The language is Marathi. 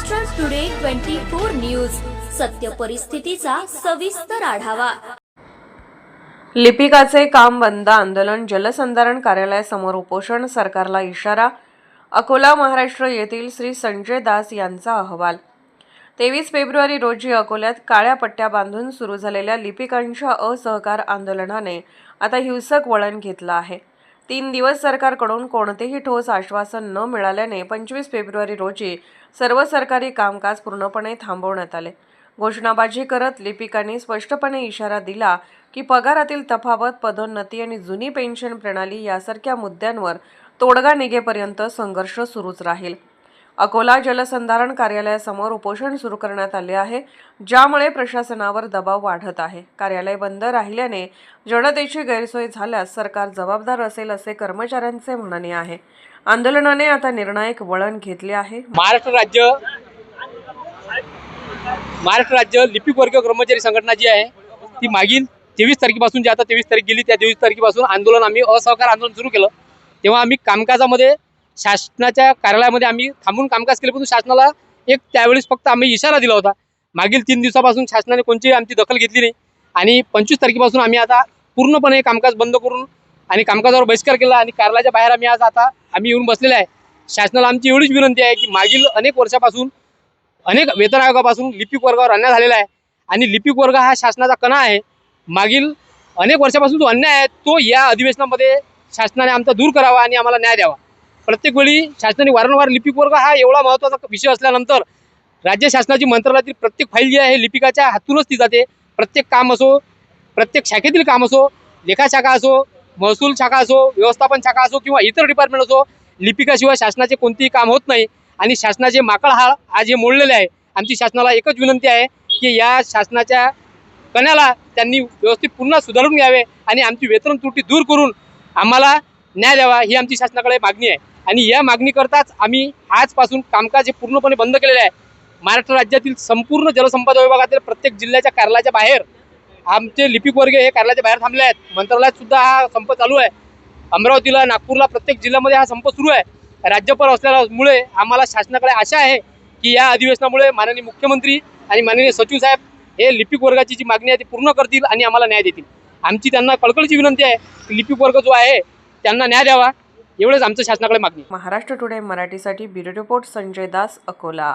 महाराष्ट्र टुडे 24 न्यूज, सत्य परिस्थितीचा सविस्तर आढावा। लिपिकाचे काम बंद आंदोलन, जलसंधारण कार्यालयासमोर उपोषण, सरकारला इशारा। अकोला महाराष्ट्र येथील श्री संजय दास यांचा अहवाल। 23 फेब्रुवारी रोजी अकोल्यात काळ्या पट्ट्या बांधून सुरू झालेल्या लिपिकांच्या असहकार आंदोलनाने आता हिंसक वळण घेतलं आहे। 3 दिवस सरकारकडून कोणतेही ठोस आश्वासन न मिळाल्याने 25 फेब्रुवारी रोजी सर्व सरकारी कामकाज पूर्णपणे थांबवण्यात आले। घोषणाबाजी करत लिपिकांनी स्पष्टपणे इशारा दिला की पगारातील तफावत, पदोन्नती आणि जुनी पेन्शन प्रणाली यासारख्या मुद्द्यांवर तोडगा निघेपर्यंत संघर्ष सुरूच राहील। अकोला जलसंधारण कार्यालयासमोर उपोषण सुरू करण्यात आले आहे, ज्यामुळे प्रशासनावर दबाव वाढत आहे। कार्यालय बंद राहिल्याने जनतेची गैरसोय झाल्यास सरकार जबाबदार असेल असे कर्मचाऱ्यांचे म्हणणे आहे। आंदोलनाने आता निर्णायक वळण घेतले आहे। महाराष्ट्र राज्य लिपिक वर्ग कर्मचारी संघटना जी आहे ती मागील 23 तारखेपासून, जे आता 23 तारीख गेली त्या 23 तारखेपासून आंदोलन, आम्ही असहकार आंदोलन सुरू केलं। तेव्हा आम्ही कामकाजामध्ये शासनाच्या कार्यालयामध्ये आम्ही थांबून कामकाज केले, परंतु शासनाला एक त्यावेळेस फक्त आम्ही इशारा दिला होता। मागील 3 दिवसापासून शासनाने कोणतीही आमची दखल घेतली नाही आणि 25 तारखेपासून आम्ही आता पूर्णपणे कामकाज बंद करून आणि कामकाजावर बहिष्कार केला आणि कार्यालयाच्या बाहेर आम्ही येऊन बसलेले आहे। शासनाला आमची एवढीच विनंती आहे की मागील अनेक वर्षापासून, अनेक वेतन आयोगापासून लिपिक वर्गावर अन्याय झालेला आहे आणि लिपिक वर्ग हा शासनाचा कणा आहे। मागील अनेक वर्षापासून जो अन्याय आहे तो या अधिवेशनामध्ये शासनाने आमचा दूर करावा आणि आम्हाला न्याय द्यावा। प्रत्येक वेळी शासनाने वारंवार लिपिक वर्ग हा एवढा महत्त्वाचा विषय असल्यानंतर राज्य शासनाची मंत्रालयातील प्रत्येक फाईल जी आहे लिपिकाच्या हातूनच ती जाते। प्रत्येक काम असो, प्रत्येक शाखेतील काम असो, लेखा शाखा असो, महसूल शाखा असो, व्यवस्थापन शाखा असो किंवा इतर डिपार्टमेंट असो, लिपिकाशिवाय शासनाचे कोणतेही काम होत नाही आणि शासनाचे माकड हाळ आज हे मोडलेले आहे। आमची शासनाला एकच विनंती आहे की या शासनाच्या कण्याला त्यांनी व्यवस्थित पुन्हा सुधारून घ्यावे आणि आमची वेतन त्रुटी दूर करून आम्हाला न्याय द्यावा, ही आमची शासनाकडे मागणी आहे। आणि या मागणीकरताच आम्ही आजपासून कामकाज हे पूर्णपणे बंद केलेले आहे। महाराष्ट्र राज्यातील संपूर्ण जलसंपदा विभागातील प्रत्येक जिल्ह्याच्या कार्यालयाच्या बाहेर आमचे लिपिक वर्ग हे कार्यालयाच्या बाहेर थांबले आहेत। मंत्रालयात सुद्धा हा संप चालू आहे। अमरावतीला, नागपूरला प्रत्येक जिल्ह्यामध्ये हा संप सुरू आहे। राज्यपाल असल्यामुळे आम्हाला शासनाकडे आशा आहे की या अधिवेशनामुळे माननीय मुख्यमंत्री आणि माननीय सचिव साहेब हे लिपिक वर्गाची जी मागणी आहे ती पूर्ण करतील आणि आम्हाला न्याय देतील। आमची त्यांना कळकळीची विनंती आहे की लिपिक वर्ग जो आहे त्यांना न्याय द्यावा, एवढेच आमचं शासनाकडे मागणी। महाराष्ट्र टुडे मराठीसाठी ब्युरो रिपोर्ट संजय दास, अकोला।